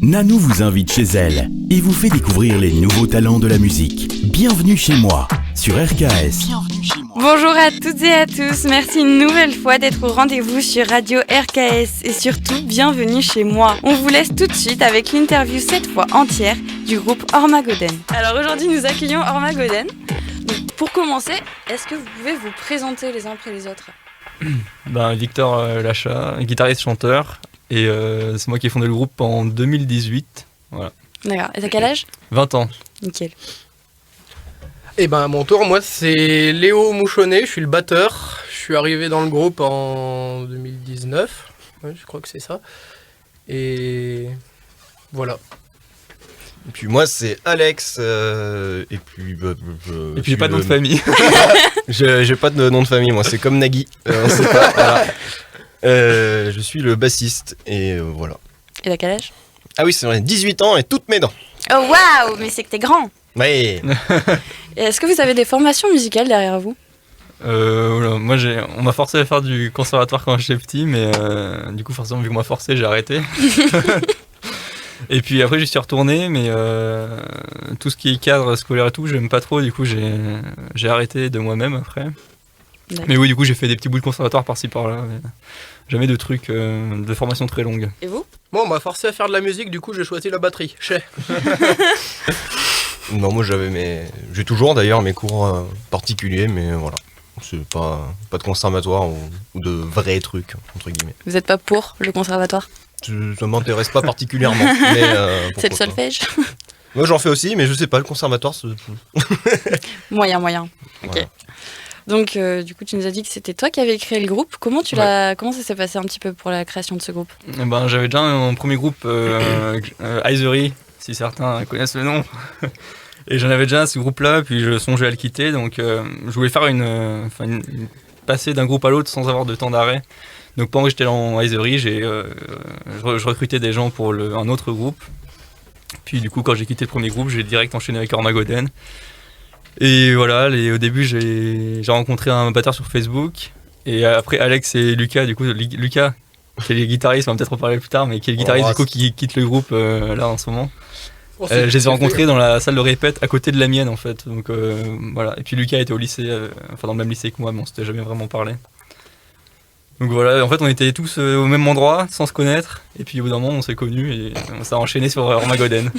Nanou vous invite chez elle et vous fait découvrir les nouveaux talents de la musique. Bienvenue chez moi, sur RKS. Bonjour à toutes et à tous, merci une nouvelle fois d'être au rendez-vous sur Radio RKS et surtout bienvenue chez moi. On vous laisse tout de suite avec l'interview cette fois entière du groupe Ormagoden. Alors aujourd'hui nous accueillons Ormagoden. Donc, pour commencer, est-ce que vous pouvez vous présenter les uns après les autres ? Victor Lachat, guitariste chanteur, et c'est moi qui ai fondé le groupe en 2018. Voilà. D'accord, et t'as quel âge ? 20 ans. Nickel. Et à mon tour, moi c'est Léo Mouchonnet, je suis le batteur. Je suis arrivé dans le groupe en 2019, ouais, je crois que c'est ça. Et voilà. Et puis moi c'est Alex, et puis j'ai pas de nom de famille. J'ai pas de nom de famille, moi c'est comme Nagui, on sait pas, voilà. Je suis le bassiste, et voilà. Et t'as quel âge ? Ah oui, c'est vrai, 18 ans et toutes mes dents. Oh waouh, mais c'est que t'es grand. Ouais. Et est-ce que vous avez des formations musicales derrière vous ? Moi on m'a forcé à faire du conservatoire quand j'étais petit, mais du coup forcément vu qu'on m'a forcé j'ai arrêté. Et puis après j'y suis retourné, mais tout ce qui est cadre scolaire et tout j'aime pas trop, du coup j'ai arrêté de moi-même après. D'accord. Mais oui, du coup j'ai fait des petits bouts de conservatoire par-ci par-là, mais jamais de trucs de formation très longue. Et vous ? Moi on m'a forcé à faire de la musique, du coup j'ai choisi la batterie. Non, moi j'ai toujours d'ailleurs mes cours particuliers, mais voilà. C'est pas de conservatoire ou de vrais trucs, entre guillemets. Vous êtes pas pour le conservatoire ? Ça m'intéresse pas particulièrement. Mais, c'est le solfège ? Moi j'en fais aussi, mais je sais pas, le conservatoire c'est... Moyen. Ok. Voilà. Donc du coup tu nous as dit que c'était toi qui avais créé le groupe. Comment ça s'est passé un petit peu pour la création de ce groupe ? J'avais déjà un premier groupe, Isery, si certains connaissent le nom. Et j'en avais déjà ce groupe-là, puis je songeais à le quitter, donc je voulais faire passer d'un groupe à l'autre sans avoir de temps d'arrêt. Donc pendant que j'étais en Isery, je recrutais des gens pour un autre groupe. Puis du coup quand j'ai quitté le premier groupe, j'ai direct enchaîné avec Ormagoden. Et voilà, au début j'ai rencontré un batteur sur Facebook, et après Alex et Lucas, du coup Lucas qui est le guitariste, on va peut-être en parler plus tard, mais qui est le guitariste du coup qui quitte le groupe là en ce moment. Je les ai rencontrés dans la salle de répète à côté de la mienne en fait, donc voilà. Et puis Lucas était au lycée, dans le même lycée que moi, mais on s'était jamais vraiment parlé. Donc voilà, en fait on était tous au même endroit sans se connaître, et puis au bout d'un moment on s'est connus et on s'est enchaîné sur Ormagoden.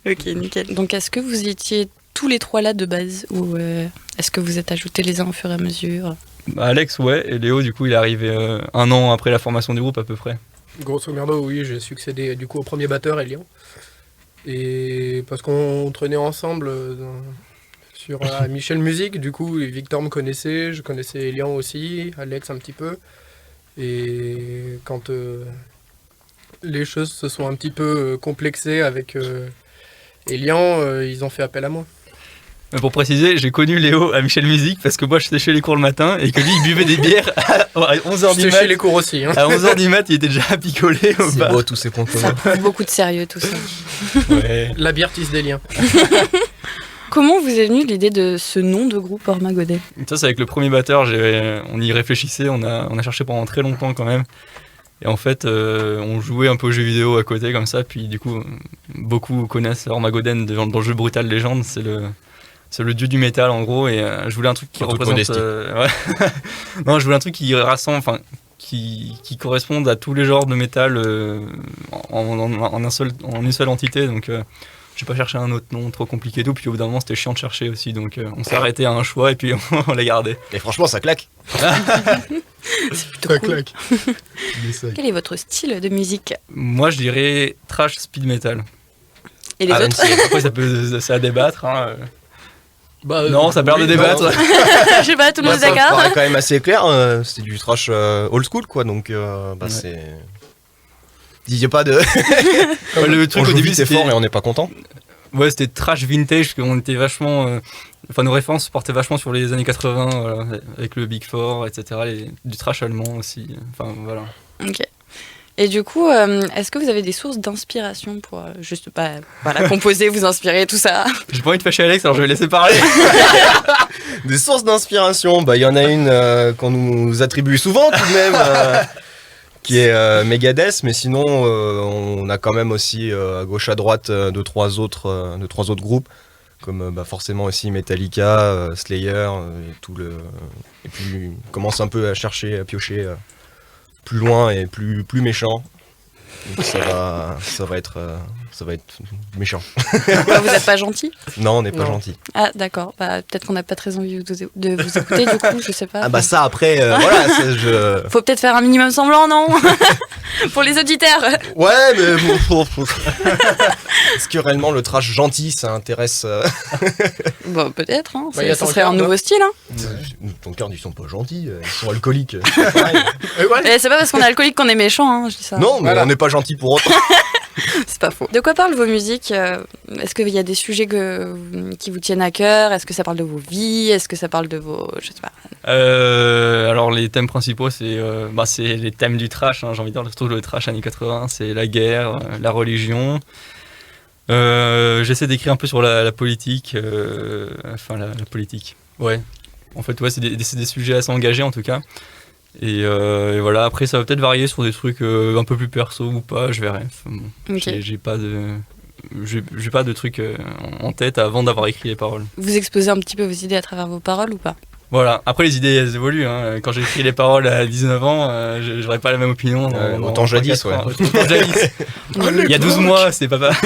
Ok, nickel. Donc est-ce que vous étiez tous les trois là de base, ou est-ce que vous êtes ajoutés les uns au fur et à mesure ? Alex ouais, et Léo du coup il est arrivé 1 an après la formation du groupe à peu près. Grosso merdo, oui, j'ai succédé du coup au premier batteur, Elian. Et parce qu'on traînait ensemble sur Michel Musique, du coup Victor me connaissait, je connaissais Elian aussi, Alex un petit peu. Et quand les choses se sont un petit peu complexées avec Elian, ils ont fait appel à moi. Pour préciser, j'ai connu Léo à Michel Musique parce que moi je séchais les cours le matin et que lui il buvait des bières à 11h du mat. Séchais les cours aussi. Hein. À 11h du mat, il était déjà picolé au bar. C'est beau tous ces points communs. Ça prouve beaucoup de sérieux tout ça. Ouais. La bière tisse des liens. Comment vous est venue l'idée de ce nom de groupe Ormagoden ? Ça c'est avec le premier batteur, on y réfléchissait, on a cherché pendant très longtemps quand même. Et en fait, on jouait un peu aux jeux vidéo à côté comme ça, puis du coup, beaucoup connaissent Ormagoden dans le jeu Brutal Legend, c'est le dieu du métal en gros, et je voulais un truc qui représente... Non, je voulais un truc qui rassemble, qui corresponde à tous les genres de métal en une seule entité, donc j'ai pas cherché un autre nom trop compliqué et tout, puis au bout d'un moment c'était chiant de chercher aussi, donc on s'est arrêté à un choix et puis on l'a gardé. Et franchement ça claque. C'est plutôt cool. Claque. Quel est votre style de musique ? Moi je dirais trash speed metal. Et les autres ? Après c'est à débattre, hein. Non, ça perd de débattre. Je sais pas, tout le monde est Ça d'accord. paraît quand même assez clair, c'est du trash old school quoi, donc c'est... Disais pas de... Le truc on au joue début vite et fort et on n'est pas content. Ouais, c'était trash vintage, parce qu'on était vachement... nos références portaient vachement sur les années 80, voilà, avec le Big Four, etc. Du trash allemand aussi, enfin voilà. Ok. Et du coup, est-ce que vous avez des sources d'inspiration pour composer, vous inspirer, tout ça ? J'ai pas envie de fâcher Alex, alors je vais laisser parler. Des sources d'inspiration, il y en a une qu'on nous attribue souvent tout de même. qui est Megadeth, mais sinon on a quand même aussi à gauche à droite deux trois autres groupes, comme forcément aussi Metallica, Slayer et tout le. Et puis on commence un peu à chercher, à piocher plus loin et plus méchant. Donc ça va être méchant. Pourquoi vous n'êtes pas gentil? Non, on n'est pas Non. gentil. Ah d'accord, peut-être qu'on n'a pas très envie de vous écouter du coup, je sais pas. Ah bah ça après, voilà, Faut peut-être faire un minimum semblant, non? Pour les auditeurs. Ouais, mais est-ce que réellement le trash gentil, ça intéresse Bon, peut-être, hein. Bah, y a Ça ton serait un cœur, nouveau style, hein. Ton cœur, ils sont pas gentils, ils sont alcooliques. C'est pareil. Et ouais. Et c'est pas parce qu'on est alcoolique qu'on est méchant, hein, je dis ça. Non, mais Voilà. on n'est pas gentil pour autant. C'est pas faux. De quoi parlent vos musiques? Est-ce qu'il y a des sujets qui vous tiennent à cœur? Est-ce que ça parle de vos vies? Est-ce que ça parle de vos... Je sais pas. Alors les thèmes principaux, c'est les thèmes du trash, hein, j'ai envie de dire, je trouve le trash années 80, c'est la guerre, la religion. J'essaie d'écrire un peu sur la politique, la politique. Ouais. En fait, ouais, c'est des sujets assez engagés en tout cas. Et voilà, après ça va peut-être varier sur des trucs un peu plus perso ou pas, je verrai. Enfin, bon, Ok. j'ai pas de trucs en tête avant d'avoir écrit les paroles. Vous exposez un petit peu vos idées à travers vos paroles ou pas? Voilà, après les idées elles évoluent. Hein. Quand j'ai écrit les paroles à 19 ans, j'aurais pas la même opinion. Autant jadis, ouais. Autant jadis. Il y a 12 mois, c'est pas pareil.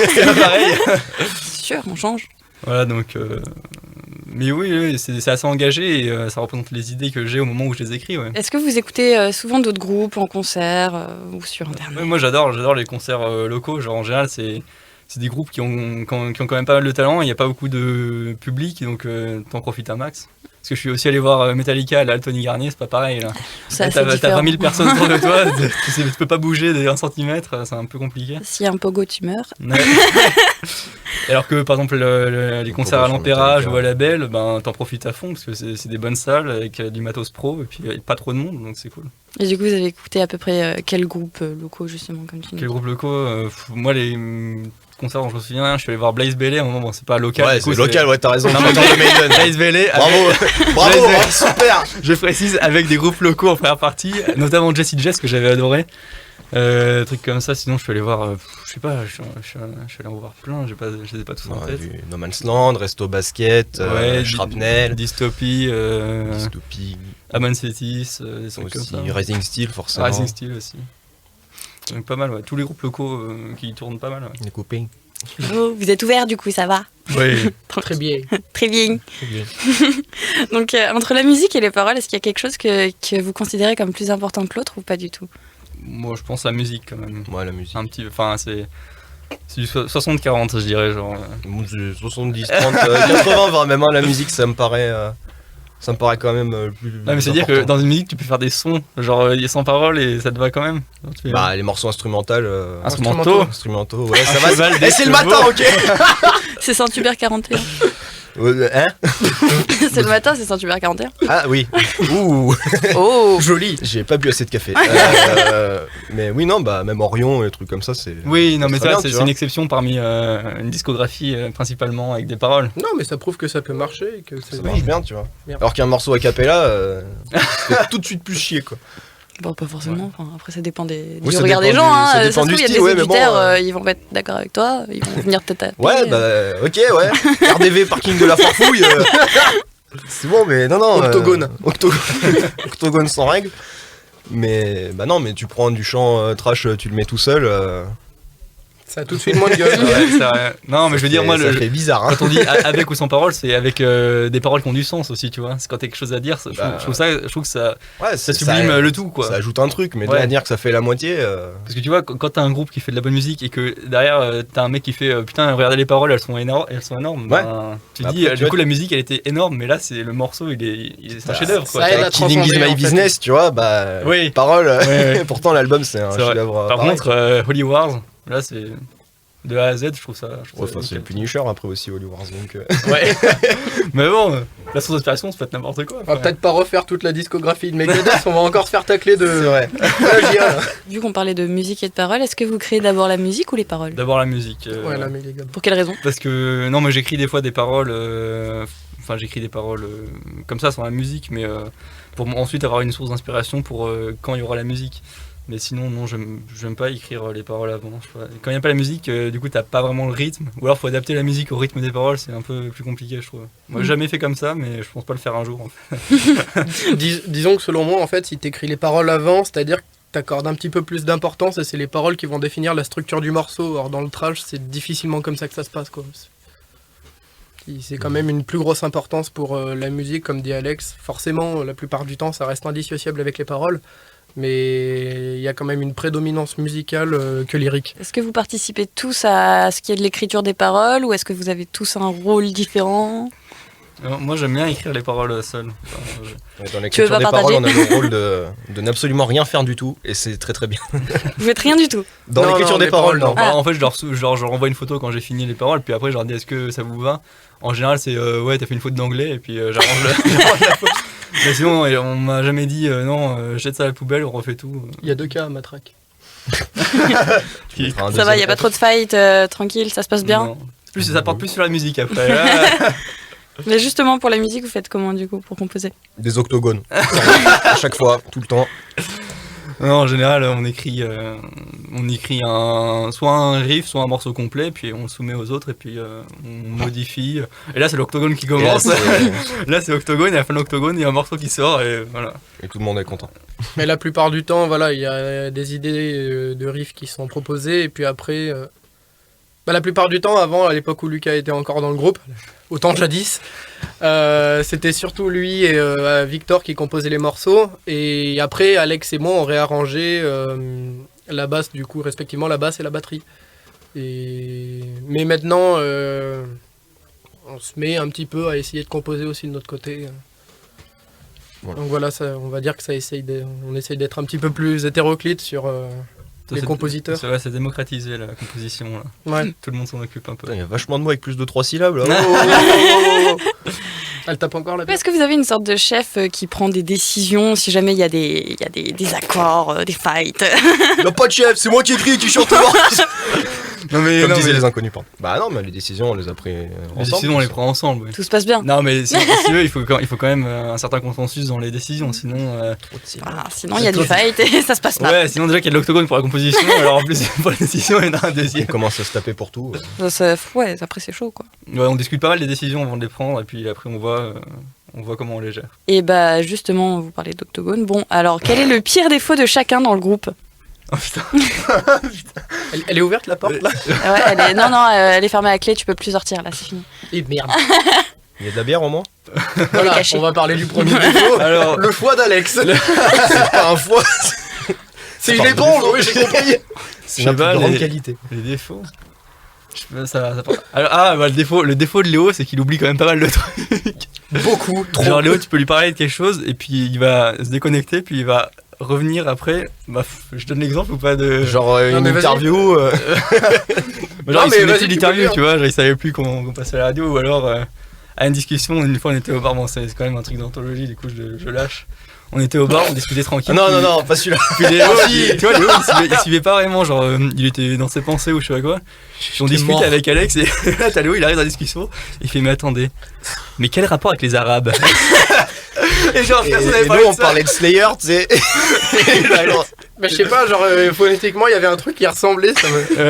C'est sûr, on change. Voilà, donc. Mais oui, c'est assez engagé et ça représente les idées que j'ai au moment où je les écris. Ouais. Est-ce que vous écoutez souvent d'autres groupes en concert ou sur internet? Ouais, moi j'adore les concerts locaux. Genre en général, c'est des groupes qui ont quand même pas mal de talent. Il n'y a pas beaucoup de public, donc t'en profites un max. Parce que je suis aussi allé voir Metallica à la Tony Garnier, c'est pas pareil là. C'est assez T'as différent. 20 000 personnes autour de toi, tu peux pas bouger de 1 cm, c'est un peu compliqué. S'il y a un pogo, tu meurs. Ouais. Alors que par exemple les concerts à sur l'Empérage Metallica. ou à la Belle, ben t'en profites à fond parce que c'est des bonnes salles avec du matos pro et puis pas trop de monde, donc c'est cool. Et du coup, vous avez écouté à peu près quels groupes locaux, justement, comme tu dis? Quel groupe locaux moi les concerts dont je me souviens, je suis allé voir Blaze Bayley à un moment, bon c'est pas local. Ouais, du coup, c'est local, ouais, t'as raison. Non, mais J'adore le Maiden. Blaze Bayley, Bravo, bravo, Blaze- super. je précise, avec des groupes locaux en première partie, notamment Jessie Jess que j'avais adoré. Trucs comme ça, sinon je suis allé voir, je sais pas, je suis allé en voir plein, je les ai pas tous en Ouais, tête. du No Man's Land, Resto Basket, Shrapnel, Dystopie, Dystopie, Amon Cetis, des trucs comme aussi ça. Rising Steel forcément. Rising Steel aussi. Donc pas mal, ouais. Tous les groupes locaux qui tournent pas mal. Ouais. Les copains. Oh, vous êtes ouvert, du coup, ça va? Oui. Très bien. Très bien. Donc, entre la musique et les paroles, est-ce qu'il y a quelque chose que vous considérez comme plus important que l'autre ou pas du tout? Moi je pense à la musique quand même. Ouais, la musique. Un petit, enfin c'est du 60-40 je dirais genre. Moi, j'ai 70, 30, 80, voire même, hein, la musique, ça me paraît quand même plus. Ouais, mais c'est dire que important. dans une musique tu peux faire des sons, genre il y a sans paroles et ça te va quand même. Genre, tu fais- Bah, les morceaux instrumentaux. Instrumentaux. Ouais, ça Un cheval va. des Eh, c'est le chevaux. matin, ok. C'est Saint-Hubert 41. Hein? C'est le matin, c'est Saint-Hubert 41. Ah oui. Ouh. Oh! Joli. J'ai pas bu assez de café. Mais oui, non, bah même Orion et des trucs comme ça, c'est. Oui, non mais très ça bien, c'est tu une vois. exception parmi une discographie principalement avec des paroles. Non, mais ça prouve que ça peut marcher et que Ça c'est marche bien, tu vois. Bien. Alors qu'un morceau a cappella, c'est tout de suite plus chier, quoi. Bon, pas forcément. Enfin, après, ça dépend du Oui, ça regard des dépend gens. du- Hein. ça Ça se dépend trouve, du il y a style, des ouais, mais bon, auditeurs, ils vont pas être d'accord avec toi, ils vont venir te taper. Ouais, bah, ok, ouais. RDV, parking de la Farfouille. C'est bon, mais non, non. Octogone. Octogone sans règle. Mais, bah non, mais tu prends du chant trash, tu le mets tout seul. Ça a tout de suite moins de gueule. Ouais, c'est vrai. Non mais je veux dire moi ça fait bizarre, hein. quand on dit avec ou sans paroles, c'est avec des paroles qui ont du sens aussi, tu vois. C'est quand t'as quelque chose à dire, je trouve que ça Ouais, sublime le tout, quoi. Ça ajoute un truc, mais de Ouais. là à dire que ça fait la moitié. Parce que tu vois, quand t'as un groupe qui fait de la bonne musique et que derrière t'as un mec qui fait putain, regardez les paroles, elles sont énormes, Ouais. ben, tu Bah, dis après, tu du vois, coup la musique elle était énorme, mais là c'est le morceau, c'est un chef-d'œuvre quoi. ça aide à Killing is transcender, my en fait. business, tu vois, bah. Oui. Parole. Ouais. Pourtant, l'album, c'est un C'est vrai. chef-d'œuvre. Par pareil. contre, Holy Wars, là c'est de A à Z, je trouve ça. Ouais, enfin, c'est le nickel. Punisher après aussi, Holy Wars, donc. Ouais. Mais bon, la source d'inspiration, c'est pas n'importe quoi. On va peut-être pas refaire toute la discographie de Megadeth, on va encore se faire tacler de C'est vrai. plagiat, là. Vu qu'on parlait de musique et de paroles, est-ce que vous créez d'abord la musique ou les paroles? D'abord la musique. Ouais, la Megadeth. Pour quelle raison? Parce que non, mais j'écris des fois des paroles. Enfin, j'écris des paroles comme ça sans la musique, mais pour ensuite avoir une source d'inspiration pour quand il y aura la musique. Mais sinon, non, j'aime pas écrire les paroles avant. Quand il n'y a pas la musique, du coup, t'as pas vraiment le rythme. Ou alors, faut adapter la musique au rythme des paroles, c'est un peu plus compliqué, je trouve. Moi, j'ai jamais fait comme ça, mais je pense pas le faire un jour. En fait. Disons que selon moi, en fait, si t'écris les paroles avant, c'est-à-dire que t'accordes un petit peu plus d'importance et c'est les paroles qui vont définir la structure du morceau. Or, dans le thrash, c'est difficilement comme ça que ça se passe, quoi. C'est quand même une plus grosse importance pour la musique, comme dit Alex. Forcément, la plupart du temps, ça reste indissociable avec les paroles. Mais il y a quand même une prédominance musicale que lyrique. Est-ce que vous participez tous à ce qui est de l'écriture des paroles ou est-ce que vous avez tous un rôle différent ? Alors, moi, j'aime bien écrire les paroles seul. Dans l'écriture des paroles, on a le rôle de n'absolument rien faire du tout, et c'est très très bien. Vous faites rien du tout ? Dans l'écriture des paroles, non. En fait, je leur envoie une photo quand j'ai fini les paroles, puis après, je leur dis est-ce que ça vous va ? En général, c'est ouais, t'as fait une faute d'anglais, et puis j'arrange la faute. Mais sinon, on m'a jamais dit non, jette ça à la poubelle, on refait tout. Il y a 2 cas à Matraque. Ça va, il n'y a pas trop de fight, tranquille, ça se passe bien ? Non. Plus, ça porte plus sur la musique après. Mais justement, pour la musique, vous faites comment du coup pour composer ? Des octogones. À chaque fois, tout le temps. Non, en général, on écrit soit un riff, soit un morceau complet, puis on le soumet aux autres, et puis on modifie. Et là, c'est l'octogone qui commence. Là, c'est l'octogone, et à la fin de l'octogone, il y a un morceau qui sort, et voilà. Et tout le monde est content. Mais la plupart du temps, voilà, il y a des idées de riffs qui sont proposées, et puis après... la plupart du temps, avant, à l'époque où Lucas était encore dans le groupe, autant jadis, c'était surtout lui et Victor qui composaient les morceaux. Et après, Alex et moi, on réarrangeait la basse, du coup, respectivement la basse et la batterie. Mais maintenant, on se met un petit peu à essayer de composer aussi de notre côté. Voilà. Donc voilà, on va dire que on essaye d'être un petit peu plus hétéroclite sur... les compositeurs. C'est démocratisé la composition. Là. Ouais. Tout le monde s'en occupe un peu. Il y a vachement de mots avec plus de 3 syllabes là. Elle tape encore la Est-ce que vous avez une sorte de chef qui prend des décisions si jamais il y a des accords, des fights ? Il n'y a pas de chef, c'est moi qui écris, qui chante. Non mais, comme disaient les inconnus, pardon. Bah non, mais les décisions, on les a prises ensemble. Les décisions, on les prend ensemble. Oui. Tout se passe bien. Non mais si tu veux, il faut quand même un certain consensus dans les décisions, sinon... sinon il y a du fight et ça se passe pas. Ouais, sinon déjà qu'il y a de l'octogone pour la composition, alors en plus pour la décision, il y en a un deuxième. On commence à se taper pour tout. Ouais, après c'est chaud quoi. Ouais, on discute pas mal des décisions avant de les prendre, et puis après on voit comment on les gère. Et bah justement, vous parlez d'octogone. Bon, alors quel est le pire défaut de chacun dans le groupe ? Oh putain. Elle est ouverte la porte là ? Ouais, elle est fermée à clé, tu peux plus sortir là, c'est fini. Et merde. Il y a de la bière au moins. Voilà, on va parler du premier défaut. Alors, le foie d'Alex. C'est pas un foie. C'est une éponge, oui, j'ai compris. C'est une grande qualité. Les défauts. Alors, le défaut de Léo, c'est qu'il oublie quand même pas mal de trucs. Beaucoup, trop. Genre Léo, tu peux lui parler de quelque chose et puis il va se déconnecter, puis il va revenir après. Je donne l'exemple ou pas de... Genre une interview. Genre il se vas-y, l'interview, tu vois, genre il savait plus qu'on passait à la radio, ou alors à une discussion, une fois on était au bar, bon c'est quand même un truc d'anthologie, du coup je lâche. On était au bar, on discutait tranquille. Non, pas celui-là. Puis Léo, tu vois, Léo, il suivait pas vraiment, genre, il était dans ses pensées ou je sais pas quoi. On discutait avec Alex et là, t'as Léo, il arrive dans la discussion, il fait, mais attendez, mais quel rapport avec les Arabes ? Et genre, personne n'avait parlé de ça. On parlait de Slayer, tu sais. Mais je sais pas, genre, phonétiquement, il y avait un truc qui ressemblait.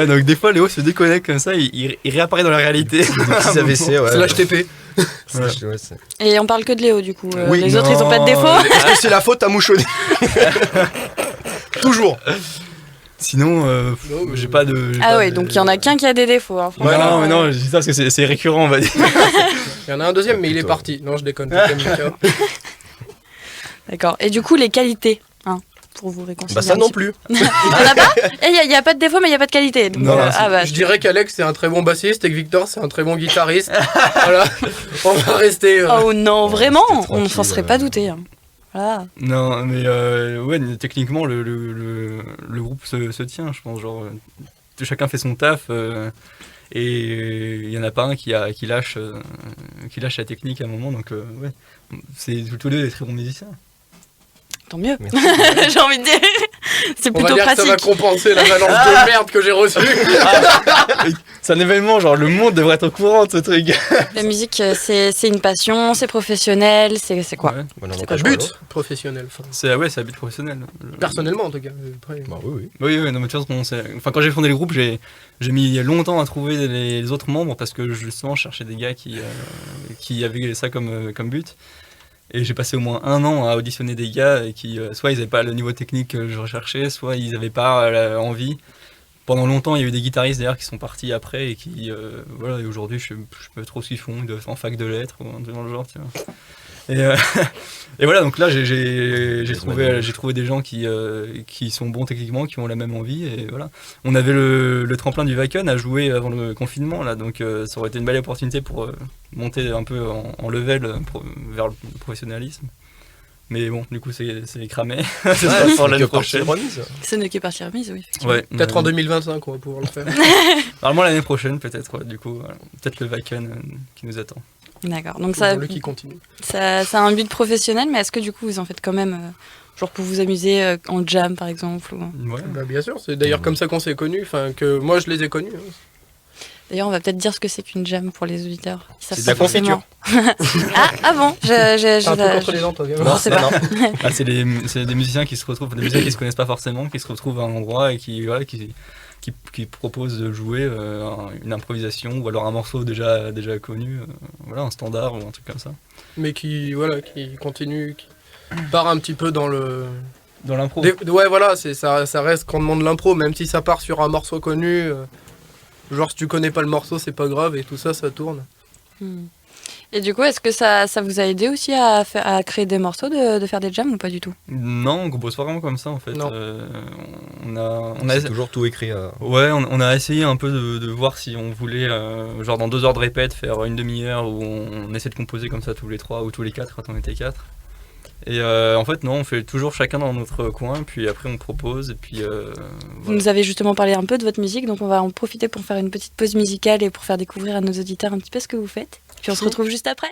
Donc des fois, Léo se déconnecte comme ça, il réapparaît dans la réalité. Des AVC, ouais. Slash TP. Ouais. Et on parle que de Léo du coup. Oui, les autres ils ont pas de défaut. Est-ce que c'est la faute à mouchonner? Toujours. Sinon, j'ai pas de. Donc il y en a qu'un qui a des défauts. Hein, ouais, non, mais non, je dis ça parce que c'est récurrent, on va dire. Il y en a un deuxième, mais il est parti. Non, je déconne. D'accord. Et du coup, les qualités, hein, pour vous réconcilier. Bah, ça non plus. Il y en a pas. Il y a pas de défaut, mais il y a pas de qualité. Donc, non, je dirais qu'Alex c'est un très bon bassiste et que Victor c'est un très bon guitariste. Voilà. On va rester. Oh non, vraiment, on s'en serait pas douté. Hein. Voilà. Non, mais ouais, techniquement, le groupe se tient, je pense. Genre, chacun fait son taf. Et il y en a pas un qui lâche la technique à un moment, donc ouais, c'est tous les deux des très bons musiciens. Tant mieux. J'ai envie de dire, c'est plutôt pratique. Ça va compenser la balance de merde que j'ai reçue. c'est un événement, genre le monde devrait être au courant de ce truc. La musique, c'est une passion, c'est professionnel, c'est quoi? Ouais. Bon, C'est un but professionnel. Enfin, C'est un but professionnel. personnellement, en tout cas. Après, Bah oui. Oui, non, mais de toute façon, quand j'ai fondé le groupe, j'ai mis longtemps à trouver les autres membres parce que justement, je cherchais des gars qui avaient ça comme but. Et j'ai passé au moins 1 an à auditionner des gars et qui, soit ils n'avaient pas le niveau technique que je recherchais, soit ils n'avaient pas envie. Pendant longtemps, il y a eu des guitaristes d'ailleurs qui sont partis après et qui, voilà, et aujourd'hui, je sais pas trop ce qu'ils font, ils doivent être en fac de lettres ou un truc dans le genre, tu vois. Et voilà, donc là, j'ai trouvé des gens qui sont bons techniquement, qui ont la même envie, et voilà. On avait le tremplin du Wacken à jouer avant le confinement, là, donc ça aurait été une belle opportunité pour monter un peu en level vers le professionnalisme. Mais bon, du coup, c'est cramé. C'est pas pour l'année prochaine. Ce n'est que partie remise, oui. Effectivement. Ouais, peut-être en 2025, on va pouvoir le faire. Normalement l'année prochaine, peut-être, ouais, du coup, voilà. Peut-être le Wacken qui nous attend. D'accord. Donc ça, Le qui continue. ça a un but professionnel, mais est-ce que du coup vous en faites quand même, genre pour vous amuser en jam par exemple ou... Ouais. Bah, bien sûr, c'est d'ailleurs comme ça qu'on s'est connus, enfin que moi je les ai connus. D'ailleurs, on va peut-être dire ce que c'est qu'une jam pour les auditeurs. C'est de la confiture. Ah bon, T'as un truc contre les dents, toi, Non, c'est pas. Ah, c'est des musiciens qui se retrouvent, des musiciens qui se connaissent pas forcément, qui se retrouvent à un endroit et qui proposent de jouer une improvisation ou alors un morceau déjà connu, voilà, un standard ou un truc comme ça. Mais qui continue, qui part un petit peu dans le... Dans l'impro. Ouais, voilà, ça reste grandement de l'impro, même si ça part sur un morceau connu. Genre, si tu connais pas le morceau, c'est pas grave, et tout ça, ça tourne. Et du coup, est-ce que ça vous a aidé aussi à créer des morceaux, de faire des jams ou pas du tout? Non, on compose pas vraiment comme ça en fait. Non. On a C'est toujours tout écrit. Ouais, on a essayé un peu de voir si on voulait, genre dans 2 heures de répète, faire une demi-heure où on essaie de composer comme ça tous les 3 ou tous les 4 quand on était 4. Et en fait, non, on fait toujours chacun dans notre coin, puis après on propose, et puis... Vous voilà. nous avez justement parlé un peu de votre musique, donc on va en profiter pour faire une petite pause musicale et pour faire découvrir à nos auditeurs un petit peu ce que vous faites. Puis on se retrouve juste après.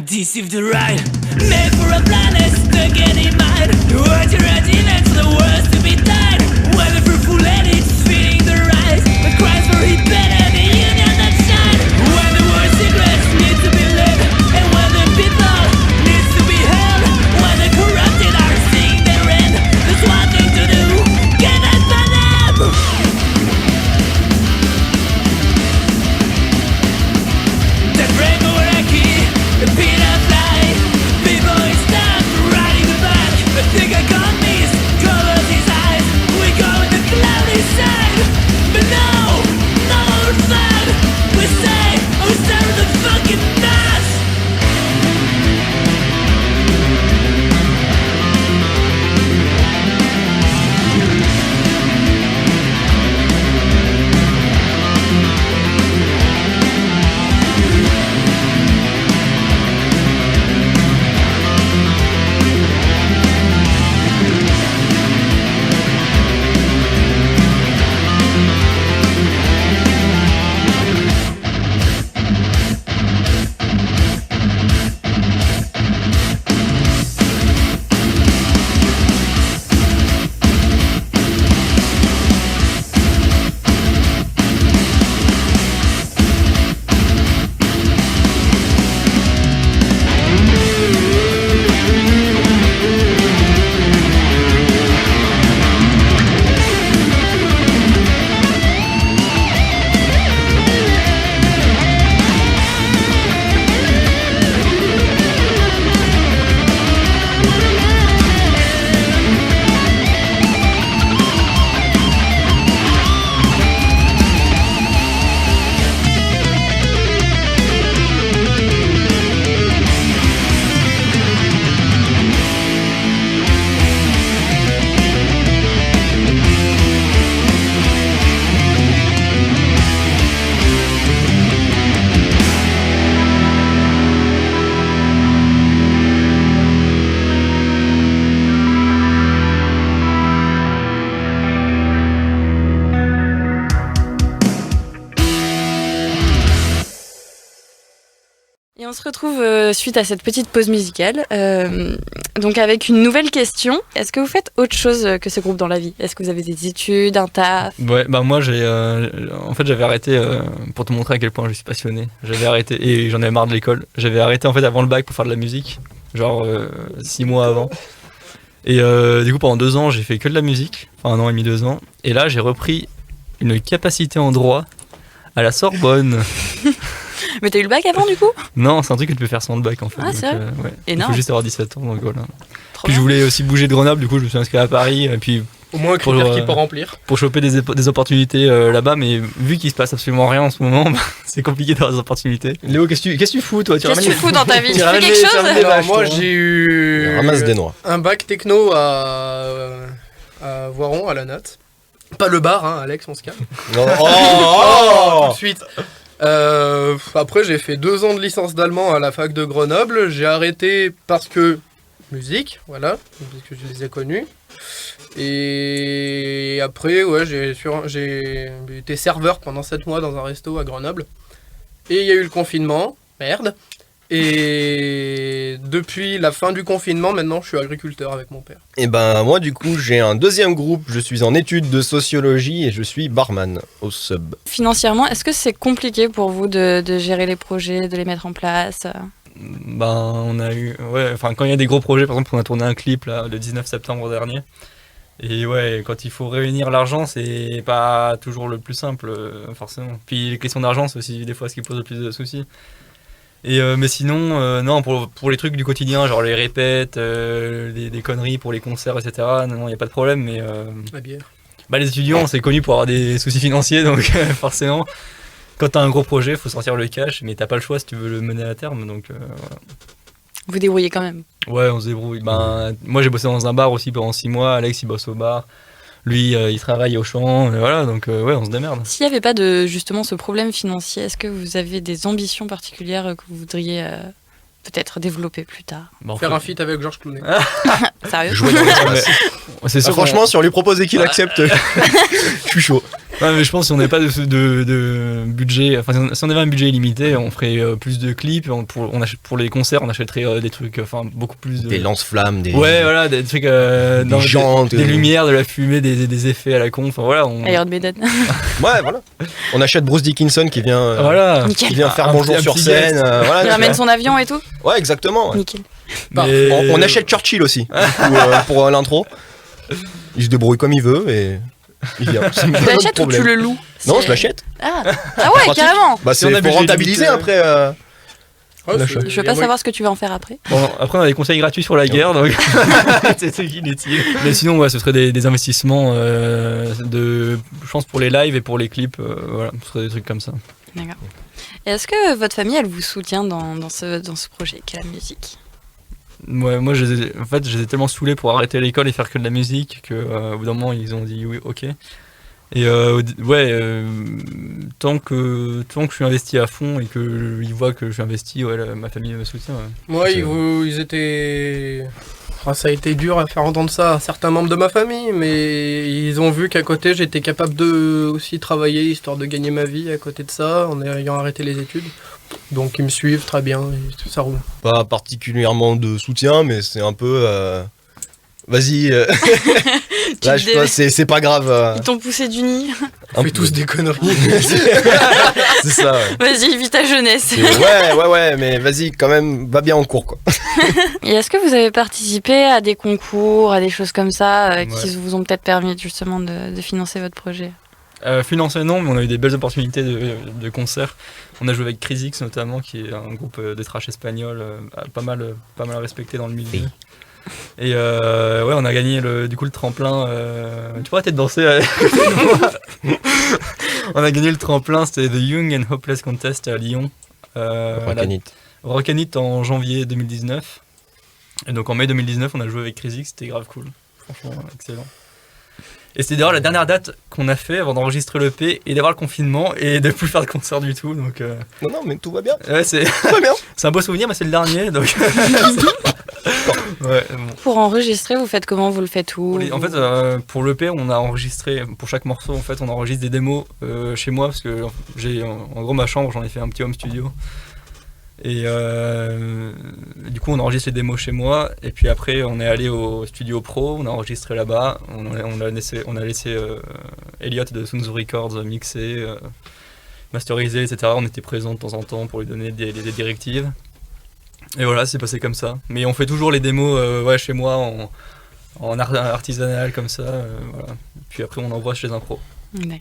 Deceive the right, made for a planet stuck in mind. What you're ready next to the worst to be done. When the fruitful and it's feeding the rise, but cries for it better the union that shine. When the worst secrets need to be lived, and when the people needs to be held, when the corrupted are seeing their end, there's one thing to do, get it by them. The rainbow Iraqi, the peanut fly, On se retrouve suite à cette petite pause musicale, donc avec une nouvelle question. Est-ce que vous faites autre chose que ce groupe dans la vie ? Est-ce que vous avez des études, un taf ? Ouais, bah moi en fait j'avais arrêté pour te montrer à quel point je suis passionné. J'avais arrêté et j'en avais marre de l'école. J'avais arrêté en fait avant le bac pour faire de la musique, genre 6 mois avant. Et du coup pendant 2 ans j'ai fait que de la musique, enfin 1 an et demi, 2 ans. Et là j'ai repris une capacité en droit à la Sorbonne. Mais t'as eu le bac avant du coup ? Non, c'est un truc que tu peux faire sans le bac en fait. Ah, c'est vrai ? Ouais. Il Énorme. faut juste avoir 17 ans, donc voilà. Trop Puis je bien. voulais aussi bouger de Grenoble, du coup je me suis inscrit à Paris. Et puis Au moins un critère Pour, qu'il peut remplir. pour choper des opportunités là-bas, mais vu qu'il se passe absolument rien en ce moment, bah, c'est compliqué d'avoir des opportunités. Léo, qu'est-ce que tu fous toi? Qu'est-ce que tu fous dans ta vie ? Tu fais ramènes quelque les- chose ? ramènes les- Alors, vaches, moi, toi, hein. j'ai eu Ramasse des noix. un bac techno à Voiron, à la NAT. Pas le bar, hein, Alex, on se calme. Non. Tout de suite. Après, j'ai fait 2 ans de licence d'allemand à la fac de Grenoble. J'ai arrêté parce que musique, voilà, parce que je les ai connus. Et après, ouais, j'ai été serveur pendant 7 mois dans un resto à Grenoble. Et il y a eu le confinement, merde. Et depuis la fin du confinement, maintenant, je suis agriculteur avec mon père. Et ben moi du coup j'ai un deuxième groupe, je suis en études de sociologie et je suis barman au sub. Financièrement, est-ce que c'est compliqué pour vous de gérer les projets, de les mettre en place ? Ben, on a eu. Ouais, enfin, quand il y a des gros projets, par exemple, on a tourné un clip là, le 19 septembre dernier. Et ouais, quand il faut réunir l'argent, c'est pas toujours le plus simple, forcément. Puis les questions d'argent, c'est aussi des fois ce qui pose le plus de soucis. Et mais sinon, non, pour les trucs du quotidien, genre les répètes, des conneries pour les concerts, etc., non, il n'y a pas de problème. Mais La bière. bah, les étudiants, c'est connu pour avoir des soucis financiers, donc forcément, quand t'as un gros projet, faut sortir le cash, mais t'as pas le choix si tu veux le mener à terme. Donc voilà. Vous débrouillez quand même. Ouais, on se débrouille. Ben, moi, j'ai bossé dans un bar aussi pendant 6 mois. Alex, il bosse au bar. Lui, il travaille au champ. Et voilà, donc ouais, on se démerde. S'il n'y avait pas de justement ce problème financier, est-ce que vous avez des ambitions particulières que vous voudriez peut-être développer plus tard ? Bon, Faire un feat avec Georges Clooney. Sérieux ? Jouer dans les classes. c'est sûr. Franchement, si on lui proposait qu'il accepte, je suis chaud. Ouais, mais je pense que si on n'avait pas de budget, enfin, si on avait un budget illimité, on ferait plus de clips. Pour les concerts, on achèterait des trucs, enfin, beaucoup plus de. Des lance-flammes, des. Ouais, voilà, des trucs. Des jantes, des lumières, de la fumée, des effets à la con. Enfin, voilà. Iron Maiden. Ouais, voilà. On achète Bruce Dickinson qui vient. Voilà. Nickel. Qui vient faire Un bonjour petit sur guest. scène. Voilà, Il tu ramène vois. son avion et tout ? Ouais, exactement. Ouais. Nickel. Mais- On achète Churchill aussi pour l'intro. Il se débrouille comme il veut et il vient. C'est Tu pas notre l'achètes ou tu problème. le loues ? Non, C'est- je l'achète. Ah ouais, Pratique. carrément. Bah, Si on c'est a pour budget rentabiliser limité, après. Ouais, L'achat. Je veux pas savoir ce que tu vas en faire après. Bon, après, on a des conseils gratuits sur la guerre, donc c'est inutile. Mais sinon, ouais, ce serait des investissements je pense, pour les lives et pour les clips. Voilà, ce serait des trucs comme ça. D'accord. Et est-ce que votre famille, elle vous soutient dans ce projet qu'est la musique ? Ouais, moi, je les ai tellement saoulés pour arrêter l'école et faire que de la musique qu'au bout d'un moment, ils ont dit oui, ok. Et tant que je suis investi à fond et qu'ils voient que je suis investi, ouais, ma famille me soutient. Ouais. Moi, C'est- ils étaient. Ah, ça a été dur à faire entendre ça à certains membres de ma famille, mais ils ont vu qu'à côté, j'étais capable de aussi travailler histoire de gagner ma vie à côté de ça, en ayant arrêté les études. Donc ils me suivent très bien et tout ça roule. Pas particulièrement de soutien, mais c'est un peu. Vas-y. Lâche pas, c'est pas grave. Ils t'ont poussé du nid. Un On fait peu. tous des conneries. C'est ça. Ouais. Vas-y, vis ta jeunesse. Ouais, mais vas-y, quand même, va bien en cours, quoi. Et est-ce que vous avez participé à des concours, à des choses comme ça, Ouais. qui vous ont peut-être permis justement de financer votre projet ? Financé, non, mais on a eu des belles opportunités de concerts. On a joué avec Crisix notamment, qui est un groupe de thrash espagnol pas mal respecté dans le milieu. Oui. Et ouais, on a gagné du coup le tremplin. Tu pourrais peut-être danser avec moi. On a gagné le tremplin, c'était The Young and Hopeless Contest à Lyon. Rocanite. Rocanite en janvier 2019. Et donc en mai 2019, on a joué avec Crisix, c'était grave cool. Franchement, excellent. Et c'était d'ailleurs la dernière date qu'on a fait avant d'enregistrer l'EP et d'avoir le confinement et de plus faire de concert du tout. Donc Non, mais tout va bien. ouais, c'est Tout va bien. c'est un beau souvenir, mais c'est le dernier. Donc ouais, bon. Pour enregistrer, vous faites comment ? Vous le faites où ? En fait, pour l'EP, on a enregistré, pour chaque morceau, en fait, on enregistre des démos chez moi, parce que j'ai, en gros, ma chambre, j'en ai fait un petit home studio. Et du coup, on enregistre les démos chez moi. Et puis après, on est allé au studio pro, on a enregistré là-bas. On a laissé Elliot de Sunzu Records mixer, masteriser, etc. On était présents de temps en temps pour lui donner des directives. Et voilà, c'est passé comme ça. Mais on fait toujours les démos chez moi en artisanal comme ça. Voilà. Puis après, on envoie chez un pro. D'accord.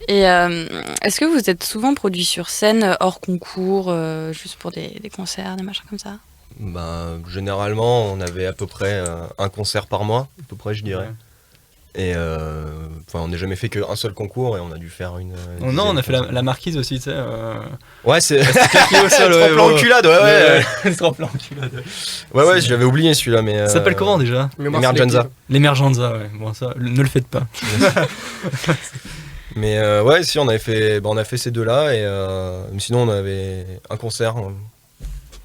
Et est-ce que vous êtes souvent produit sur scène hors concours, juste pour des concerts, des machins comme ça? Généralement, on avait à peu près un concert par mois, à peu près, je dirais. Et on n'a jamais fait qu'un seul concours et on a dû faire une. Non, on a fait la marquise aussi, tu sais. Ouais, c'est. Claqué au sol, Tremplin enculade, ouais. Tremplin enculade. Ouais, j'avais oublié celui-là, mais. Ça s'appelle comment déjà? L'Emergenza. L'Emergenza, ouais. Bon, ça, ne le faites pas. Mais si, on a fait ces deux-là et sinon on avait un concert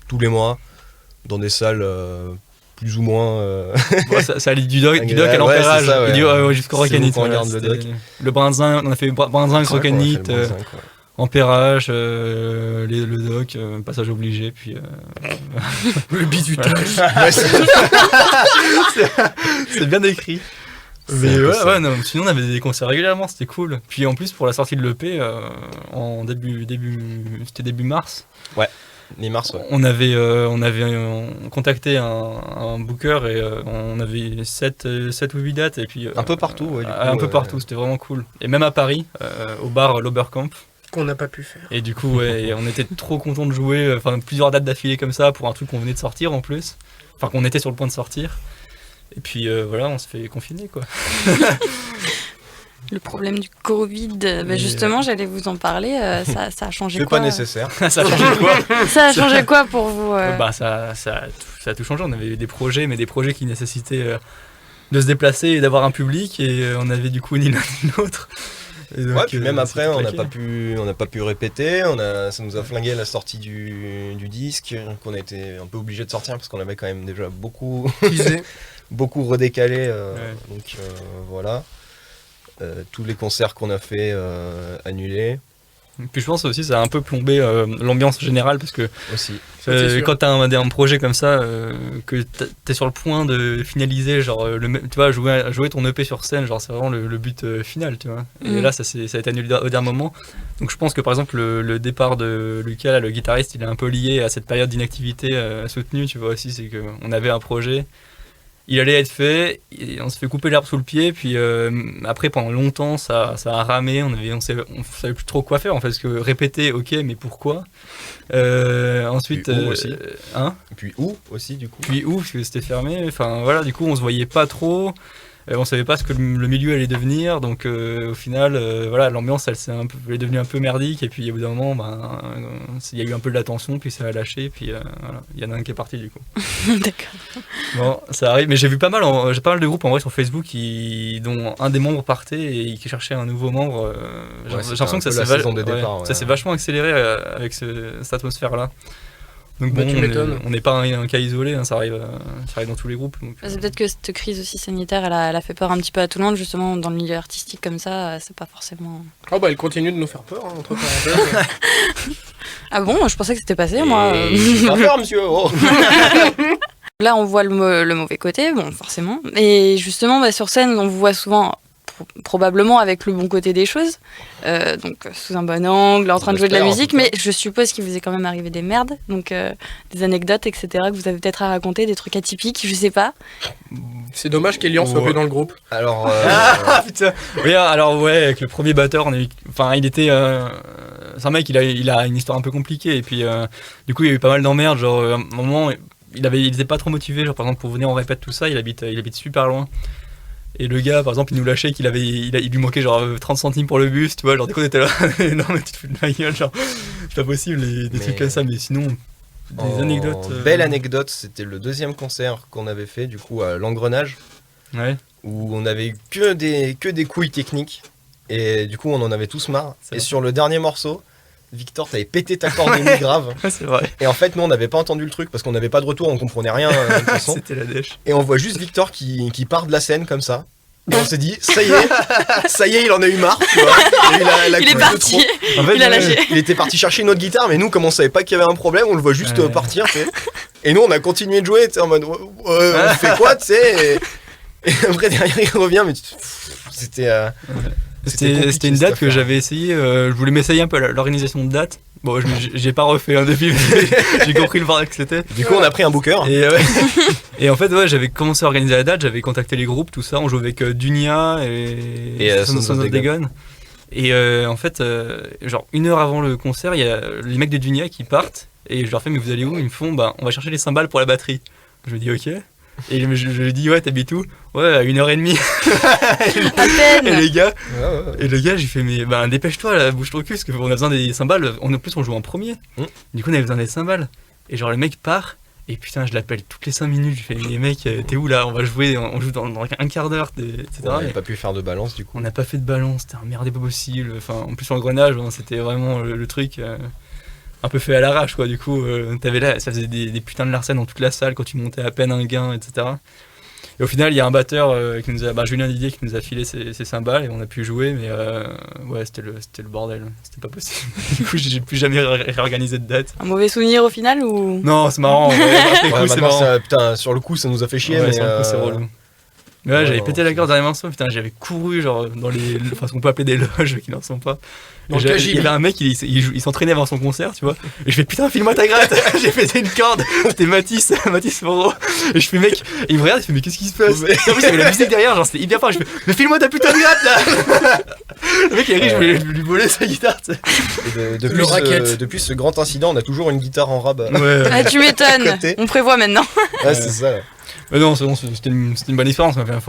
tous les mois dans des salles plus ou moins. Ça allait du doc à l'Empérage, jusqu'au Rockanit. Le Brinzin, on a fait Brinzin, Rockanit, Empérage, le doc, passage obligé, puis. Le bizutage. C'est bien écrit. Mais non, sinon on avait des concerts régulièrement, c'était cool. Puis en plus pour la sortie de l'EP en début mars. Ouais, mi-mars. Ouais. On avait contacté un booker et on avait 7 ou 8 dates et puis un peu partout, ouais, du coup, un peu partout, c'était vraiment cool. Et même à Paris, au bar l'Oberkamp. Qu'on n'a pas pu faire. Et du coup, on était trop contents de jouer, plusieurs dates d'affilée comme ça pour un truc qu'on venait de sortir en plus, qu'on était sur le point de sortir. Et puis on se fait confiner quoi. Le problème du Covid, justement, j'allais vous en parler. Ça a changé quoi? C'est pas nécessaire. Ça a changé quoi? Ça a changé quoi pour vous? Ça a tout changé. On avait eu des projets, mais des projets qui nécessitaient de se déplacer et d'avoir un public. Et on avait du coup ni l'un ni l'autre. Donc, puis même après, on n'a pas pu répéter. Ça nous a flingué la sortie du disque, qu'on a été un peu obligé de sortir parce qu'on avait quand même déjà beaucoup beaucoup redécalé. Donc voilà. Tous les concerts qu'on a fait annulés. Puis je pense aussi ça a un peu plombé l'ambiance générale parce que aussi. Quand t'as un projet comme ça que t'es sur le point de finaliser tu vois jouer ton EP sur scène, c'est vraiment le but final, tu vois. Et là ça a été annulé au dernier moment. Donc je pense que par exemple le départ de Lucas là, le guitariste, il est un peu lié à cette période d'inactivité soutenue, tu vois aussi, c'est qu'on avait un projet. Il allait être fait, et on se fait couper l'herbe sous le pied, puis après pendant longtemps ça a ramé, on savait plus trop quoi faire en fait, parce que répéter ok mais pourquoi ensuite puis où aussi. Et puis où aussi du coup. Puis où parce que c'était fermé, voilà, du coup on se voyait pas trop, on savait pas ce que le milieu allait devenir, donc au final l'ambiance elle est devenue un peu merdique, et puis au bout d'un moment il y a eu un peu de la tension, puis ça a lâché, puis il y en a un qui est parti du coup. D'accord. Bon, ça arrive, mais j'ai pas mal de groupes en vrai sur Facebook dont un des membres partait et qui cherchait un nouveau membre. J'ai l'impression que ça s'est vachement accéléré avec cette atmosphère là. Donc on n'est pas un cas isolé, ça arrive dans tous les groupes. C'est peut-être que cette crise aussi sanitaire, elle a fait peur un petit peu à tout le monde, justement dans le milieu artistique comme ça, c'est pas forcément... elle continue de nous faire peur, entre parenthèses. Ah bon, je pensais que c'était passé, moi. Pas peur, monsieur. Là, on voit le mauvais côté, bon, forcément. Et justement, sur scène, on vous voit souvent... probablement avec le bon côté des choses, donc sous un bon angle, en train de jouer de la musique, mais je suppose qu'il vous est quand même arrivé des merdes, donc des anecdotes, etc., que vous avez peut-être à raconter, des trucs atypiques, je sais pas. C'est dommage qu'Elian soit plus dans le groupe. Alors, putain. Oui, alors avec le premier batteur, il était, c'est un mec, il a une histoire un peu compliquée, et puis du coup il y a eu pas mal d'emmerdes, à un moment, il était pas trop motivé, par exemple pour venir en répète tout ça, il habite super loin. Et le gars, par exemple, il nous lâchait qu'il lui manquait 30 centimes pour le bus, tu vois, dès qu'on était là, non mais tu te fous de ma gueule, c'est pas possible, des trucs comme ça, mais sinon, des anecdotes. Belle anecdote, c'était le deuxième concert qu'on avait fait, du coup, à l'Engrenage, où on avait eu que des couilles techniques, et du coup, on en avait tous marre. Et sur le dernier morceau, Victor, t'avais pété ta corde grave. C'est vrai. Et en fait, nous, on n'avait pas entendu le truc parce qu'on n'avait pas de retour, on comprenait rien de toute façon. C'était la dèche. Et on voit juste Victor qui part de la scène comme ça. Et on s'est dit, ça y est, il en a eu marre, tu vois. Il a eu la Il est couille de parti. trop. En fait, Il a lâché. Il était parti chercher une autre guitare, mais nous, comme on savait pas qu'il y avait un problème, on le voit juste partir, tu sais. Et nous, on a continué de jouer, tu sais, en mode, on fait quoi, tu sais. Et après, derrière, il revient, mais c'était. compliqué, C'était une cette date que affaire. j'avais essayé. Je voulais m'essayer un peu à l'organisation de date. Bon, j'ai pas refait un depuis. J'ai compris le bordel que c'était. Du coup, on a pris un booker. Et, ouais. Et en fait, ouais, j'avais commencé à organiser la date. J'avais contacté les groupes, tout ça. On jouait avec Dunia et Sons of Dagon. Et en fait, genre 1 heure avant le concert, il y a les mecs de Dunia qui partent. Et je leur fais, mais vous allez où? Ils me font, bah, on va chercher les cymbales pour la batterie. Je me dis, ok. Et je lui dis, ouais, t'habites où? Ouais, à 1h30. À peine. Et les gars, Ouais. et le gars, j'ai fait, mais bah, dépêche-toi, là, bouge ton cul, parce qu'on a besoin des cymbales. En plus, on joue en premier. Du coup, on avait besoin des cymbales. Et genre, le mec part, et putain, je l'appelle toutes les 5 minutes. Je fais, mais mec, t'es où là? On va jouer, on joue dans un quart d'heure, etc. On Et n'a pas pu faire de balance, du coup. on n'a pas fait de balance, c'était un merdé pas possible. Enfin, en plus, sur le grenage, hein, c'était vraiment le truc. Un peu fait à l'arrache, quoi. Du coup, t'avais là, ça faisait des putains de larcènes dans toute la salle quand tu montais à peine un gain, etc. Et au final, il y a un batteur qui nous a, Julien Didier, qui nous a filé ses cymbales et on a pu jouer, mais ouais, c'était le bordel, c'était pas possible. Du coup, j'ai plus jamais réorganisé de date. Un mauvais souvenir au final ou Non, c'est marrant. Après coup, Ouais, c'est maintenant, marrant. putain, sur le coup, ça nous a fait chier, Ouais, mais. sur le coup, c'est relou. Mais ouais, ouais, j'avais non, pété la corde dernier morceau, putain, j'avais couru genre dans enfin, ce qu'on peut appeler des loges qui n'en sont pas. Dans le Il y Kajib. avait un mec, il s'entraînait avant son concert, tu vois. Et je fais putain, file-moi ta gratte. J'ai pété une corde. C'était Mathis Moreau. Et je fais mec, il me regarde, il fait mais qu'est-ce qui se passe? Et en plus, il y avait la musique derrière, genre c'était hyper fort. Je fais mais file-moi ta putain de gratte là. Le mec il arrive, je voulais lui voler sa guitare, tu sais. Et Le racket. depuis ce grand incident, on a toujours une guitare en rab. Ouais. Ah, tu m'étonnes. Côté. On prévoit maintenant. Ouais, c'est ça. Mais non, c'était une bonne expérience. Mais enfin,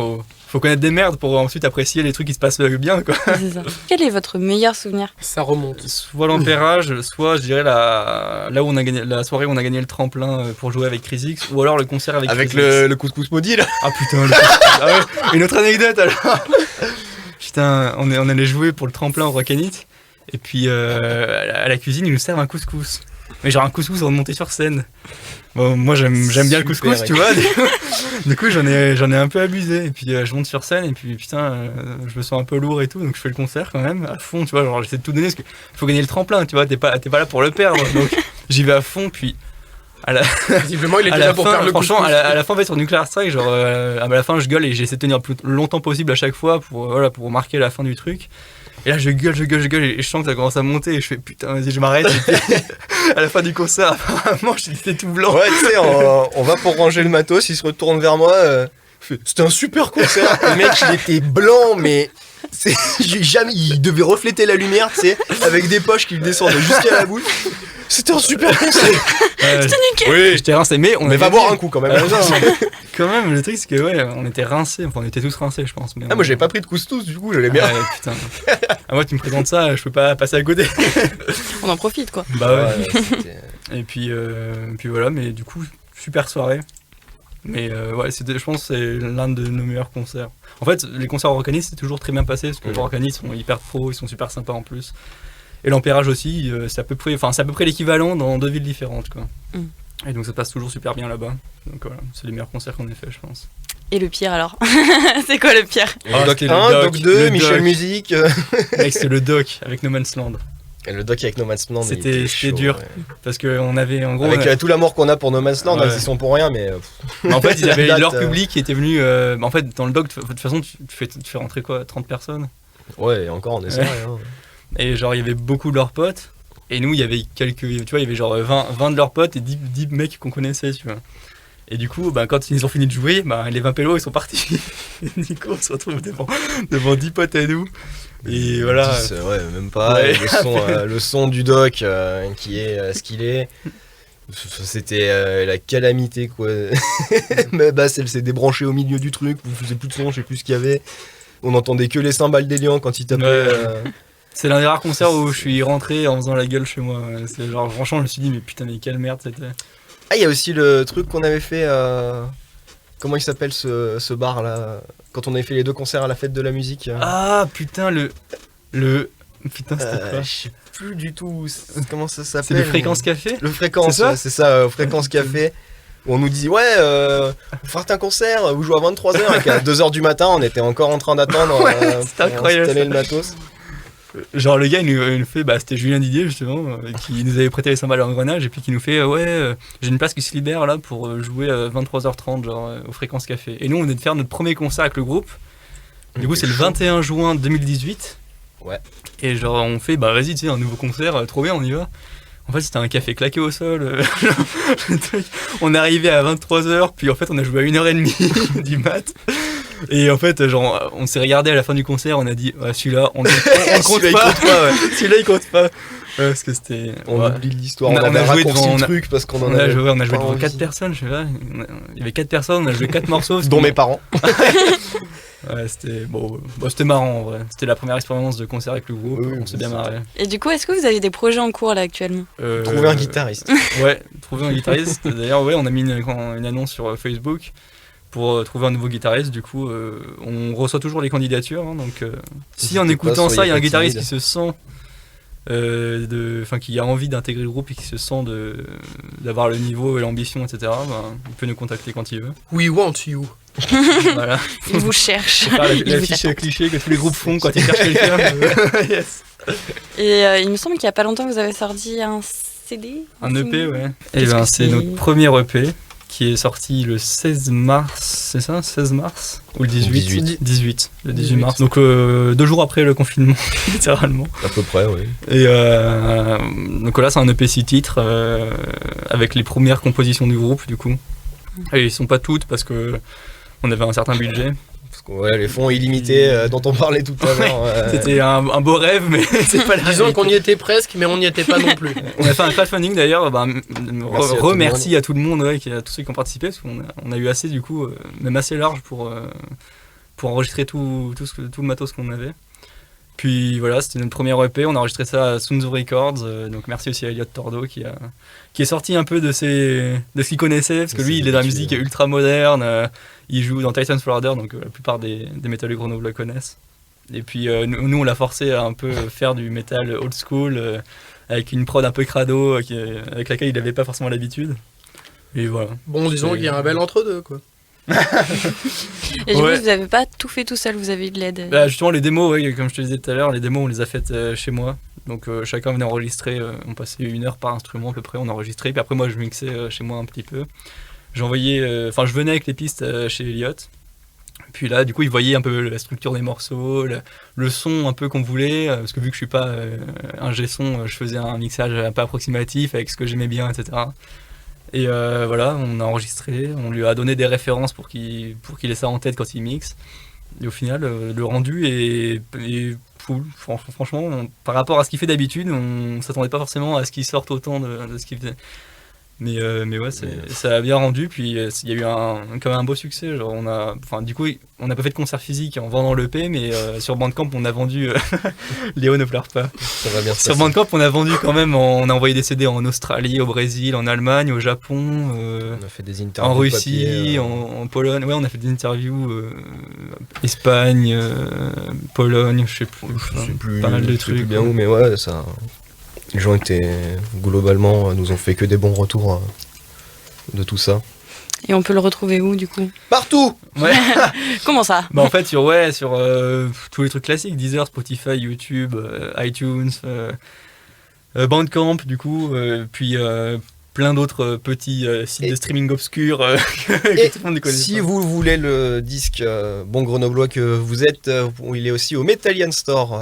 faut connaître des merdes pour ensuite apprécier les trucs qui se passent bien, quoi. C'est ça. Quel est votre meilleur souvenir? Ça remonte. Soit l'ampérage, soit je dirais là où on a gagné la soirée où on a gagné le tremplin pour jouer avec Chris X, ou alors le concert avec Avec Chris X. le couscous maudit là. Ah putain, ah ouais, une autre anecdote alors. Putain, on allait jouer pour le tremplin au Rockanit, et puis à la cuisine ils nous servent un couscous. Mais genre un couscous remonté sur scène. Bon, moi j'aime bien le Super, couscous, tu vois. Du coup j'en ai un peu abusé. Et puis je monte sur scène et puis putain je me sens un peu lourd et tout, donc je fais le concert quand même à fond, tu vois. Genre j'essaie de tout donner parce qu'il faut gagner le tremplin, tu vois. T'es pas là pour le perdre, donc j'y vais à fond. Puis à la, Visiblement, il était à là la pour fin, faire le franchement, couscous. à la fin, en fait, sur Nuclear Strike, genre, à la fin, je gueule et j'essaie de tenir le plus longtemps possible à chaque fois pour marquer la fin du truc. Et là, je gueule et je sens que ça commence à monter et je fais putain, vas-y, je m'arrête. Et puis, à la fin du concert, apparemment, j'étais tout blanc. Ouais, tu sais, on va pour ranger le matos, il se retourne vers moi. C'était un super concert. Le mec, il était blanc, mais il devait refléter la lumière, tu sais, avec des poches qui lui descendaient jusqu'à la bouche. C'était un super concert. Oui, j'étais rincé, mais on Mais va avait boire dit- un coup quand même. Ah, non, quand même, le truc, c'est que ouais, on était rincés, enfin, on était tous rincés, je pense. Mais Ah, moi j'avais pas pris de couscous, du coup, j'allais bien. Ouais, putain. Ah, moi, tu me présentes ça, je peux pas passer à côté. On en profite quoi. Bah ouais. Ouais, c'était- Et puis voilà, mais du coup, super soirée. Mais ouais, je pense que c'est l'un de nos meilleurs concerts. En fait, les concerts au Rockanit, c'est toujours très bien passé, parce que les Rockanit sont hyper pros, ils sont super sympas en plus. Et l'Ampérage aussi, c'est à peu près l'équivalent dans 2 villes différentes, quoi. Et donc ça passe toujours super bien là-bas. Donc voilà, c'est les meilleurs concerts qu'on ait fait, je pense. Et le pire alors? C'est quoi le pire? Ah, Doc c'était 1, le Doc 2, le Michel doc. Musique. Mec, c'était le doc avec No Man's Land. Et le doc avec No Man's Land, il C'était était chaud, dur. ouais. Parce qu'on avait en gros. Avec tout l'amour qu'on a pour No Man's Land, Ouais. ils y sont pour rien, mais. Mais en fait, ils La avaient date, leur public qui était venu. En fait, dans le doc, de toute façon, tu fais rentrer quoi, 30 personnes. Ouais, encore, on essaie. Ouais. Hein. Et genre, il y avait beaucoup de leurs potes. Et nous, il y avait quelques. Tu vois, il y avait genre 20 de leurs potes et 10 mecs qu'on connaissait, tu vois. Et du coup, bah, quand ils ont fini de jouer, bah, les 20 pélos, ils sont partis. Et du coup, on se retrouve devant 10 potes à nous. Et voilà. 10, ouais, même pas. Ouais. Et le son du doc qui est ce qu'il est. C'était la calamité, quoi. Mais bah, elle s'est débranchée au milieu du truc, vous faisiez plus de son, je sais plus ce qu'il y avait. On entendait que les cymbales d'Elian quand il tapait. Ouais. C'est l'un des rares concerts où je suis rentré en faisant la gueule chez moi. C'est genre, franchement, je me suis dit, mais putain, mais quelle merde c'était. Ah, il y a aussi le truc qu'on avait fait. Comment il s'appelle ce bar là? Quand on avait fait les 2 concerts à la fête de la musique. Ah putain, putain, c'était quoi? Je sais plus du tout comment ça s'appelle. C'est le Fréquence Café? Le Fréquence, C'est ça ouais, c'est ça, Fréquence Café. où on nous dit ouais, vous faites un concert, vous jouez à 23h et qu'à 2h du matin on était encore en train d'attendre c'était incroyable, installer ça. le matos. Genre le gars il nous fait, c'était Julien Didier justement, qui nous avait prêté les cymbales en Grenage et puis qui nous fait j'ai une place qui se libère là pour jouer à 23h30 genre au Fréquence Café. Et nous on venait de faire notre premier concert avec le groupe. Du coup c'est le 21 juin 2018. Ouais. Et genre on fait vas-y tu sais un nouveau concert, trop bien on y va. En fait c'était un café claqué au sol. Le truc. On est arrivé à 23h puis en fait on a joué à 1h30 du mat. Et en fait, genre, on s'est regardé à la fin du concert, on a dit, celui-là, on compte Celui-là, pas. il compte pas, ouais. Celui-là, il compte pas. Parce que c'était. On oublie l'histoire, On on a avait joué raccourci devant- le truc parce qu'on en On a avait joué, pas devant envie. 4 personnes, je sais pas. Il y avait 4 personnes, on a joué 4 morceaux. Dont mes parents. Ouais, c'était c'était marrant en vrai. C'était la première expérience de concert avec le groupe, Oui, on s'est bien c'était- marré. Et du coup, est-ce que vous avez des projets en cours là actuellement? Trouver un guitariste. Ouais, trouver un guitariste. D'ailleurs, ouais, on a mis une annonce sur Facebook pour trouver un nouveau guitariste. Du coup, on reçoit toujours les candidatures. Hein, donc, si en N'hésitez écoutant pas, ça, il y a un soyez pas guitariste timide. qui se sent, qui a envie d'intégrer le groupe et qui se sent d'avoir le niveau et l'ambition, etc. Il peut nous contacter quand il veut. We want you. Voilà. Ils vous cherchent. Faut faire Ils la vous fiche attendent. cliché que tous les groupes font quand ils cherchent quelqu'un. Yes. Et il me semble qu'il y a pas longtemps, vous avez sorti un CD. Un EP, ouais. Et Qu'est-ce que c'est c'est notre premier EP qui est sorti le 16 mars, c'est ça 16 mars Ou le 18 18, le 18 mars. Donc 2 jours après le confinement, littéralement. À peu près, oui. Et donc là, c'est un EP 6 titres avec les premières compositions du groupe, du coup. Et ils sont pas toutes parce que on avait un certain budget. Parce que, ouais, les fonds illimités dont on parlait tout à l'heure. C'était un beau rêve, mais c'est pas la Disons réalité. qu'on y était presque, mais on n'y était pas non plus. On a fait un crowdfunding d'ailleurs, Merci à tout le monde, ouais, à tous ceux qui ont participé, parce qu'on a eu assez du coup, même assez large pour enregistrer tout le matos qu'on avait. Puis voilà, c'était notre première EP, on a enregistré ça à Sunzo Records, donc merci aussi à Elliot Tordo qui est sorti un peu de ce qu'il connaissait, parce que De lui ses il est dans la habitudes, musique ultra moderne, il joue dans Titan's Florida, donc la plupart des métalleux de Grenoble le connaissent. Et puis nous on l'a forcé à un peu faire du métal old school, avec une prod un peu crado, avec laquelle il n'avait pas forcément l'habitude. Et voilà. Bon, disons qu'il y a un bel entre-deux, quoi. Et du Ouais. coup, vous avez pas tout fait tout seul, vous avez eu de l'aide. Bah, justement les démos, ouais, comme je te disais tout à l'heure, les démos on les a faites chez moi. Donc chacun venait enregistrer, on passait 1 heure par instrument à peu près, on enregistrait. Puis après moi je mixais chez moi un petit peu. Je venais avec les pistes chez Elliot. Puis là du coup il voyait un peu la structure des morceaux, le son un peu qu'on voulait, parce que vu que je suis pas ingé son, je faisais un mixage un peu approximatif avec ce que j'aimais bien, etc. Et voilà, on a enregistré, on lui a donné des références pour qu'il ait ça en tête quand il mixe. Et au final, le rendu est cool. Franchement, par rapport à ce qu'il fait d'habitude, on s'attendait pas forcément à ce qu'il sorte autant de ce qu'il faisait. Mais ouais, ça a bien rendu. Puis il y a eu quand même un beau succès. Genre du coup, on n'a pas fait de concert physique en vendant l'EP, mais sur Bandcamp, on a vendu. Léo ne pleure pas. Ça va bien se Sur passer. Bandcamp, on a vendu quand même. On a envoyé des CD en Australie, au Brésil, en Allemagne, au Japon. On a fait des interviews En Russie, papier, en Pologne, ouais, on a fait des interviews, Espagne, Pologne, je sais plus, je sais plus, pas mal de je sais plus trucs. bien où, mais ouais, ça. Les gens globalement, nous ont fait que des bons retours de tout ça. Et on peut le retrouver où du coup? Partout. Ouais. Comment ça? Bah en fait sur tous les trucs classiques, Deezer, Spotify, YouTube, iTunes, Bandcamp du coup, puis plein d'autres petits sites Et- de streaming obscurs que Et tout le monde ne connaît si pas. vous voulez le disque bon grenoblois que vous êtes, il est aussi au Metallian Store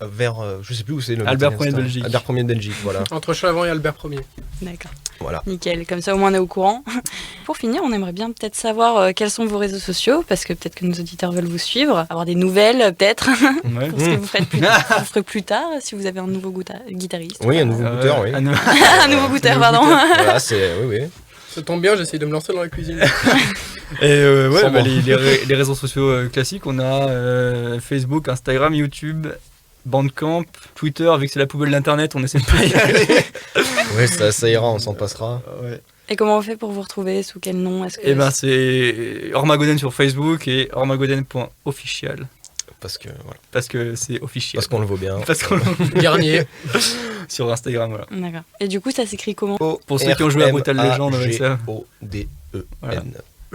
vers, je sais plus où c'est le Albert Metallian Ier de Store. Belgique. Albert Ier de Belgique, voilà. Entre Chavant et Albert Ier. D'accord. Voilà. Nickel, comme ça au moins on est au courant. Pour finir, on aimerait bien peut-être savoir quels sont vos réseaux sociaux, parce que peut-être que nos auditeurs veulent vous suivre, avoir des nouvelles peut-être, Ouais. pour ce que vous ferez plus tard, si vous avez un nouveau guitariste. Oui, un nouveau goûteur, oui. Un nouveau goûteur, pardon. Voilà, oui. Ça tombe bien, j'essaye de me lancer dans la cuisine. Et ouais, Sans bah, moi. les réseaux sociaux classiques, on a Facebook, Instagram, YouTube, Bandcamp, Twitter, vu que c'est la poubelle d'internet, on essaie de pas y aller. Ouais, ça ira, on s'en passera. Ouais. Et comment on fait pour vous retrouver? Sous quel nom? Est-ce que Et ben c'est Ormagoden sur Facebook et ormagoden.official Parce que voilà, parce que c'est officiel. parce qu'on le vaut bien. Garnier. sur Instagram. Voilà. D'accord. Et du coup, ça s'écrit comment? Pour ceux qui ont joué à Brutal Legend, ouais, ça. O-D-E-N. Voilà.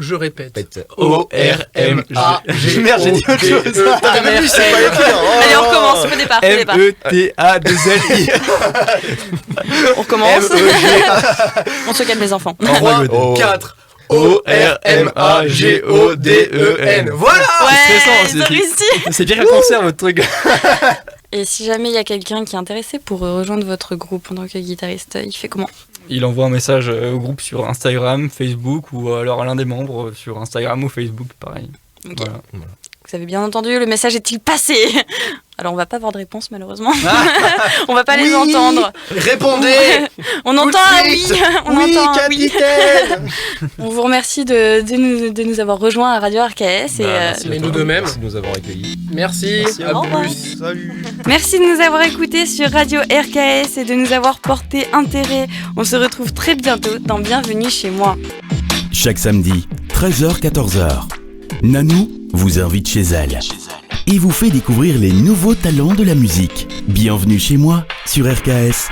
Je répète. O-R-M-A-G. Merde, j'ai dit autre chose. T'as même vu, c'est pas écrit. Allez, on recommence, au départ. M-E-T-A-2-L-I. On recommence. On se calme les enfants. 3, 4. O-R-M-A-G-O-D-E-N. Voilà. C'est stressant, ils ont réussi. C'est bien qu'un concert, votre truc. Et si jamais il y a quelqu'un qui est intéressé pour rejoindre votre groupe en tant que guitariste, il fait comment? Il envoie un message au groupe sur Instagram, Facebook, ou alors à l'un des membres sur Instagram ou Facebook, pareil. Ok. Voilà. Vous avez bien entendu, le message est-il passé? Alors on va pas avoir de réponse malheureusement. On va pas les entendre. Répondez. On entend un oui. On Oui, entend un oui. capitaine. On vous remercie de nous avoir rejoints à Radio RKS. Merci Mais à nous toi. de même. Merci de nous avoir accueillis. Merci. à À Au revoir. plus. Salut. Merci de nous avoir écoutés sur Radio RKS et de nous avoir porté intérêt. On se retrouve très bientôt dans Bienvenue chez moi. Chaque samedi, 13h-14h, Nanou vous invite chez elle et vous fait découvrir les nouveaux talents de la musique. Bienvenue chez moi sur RKS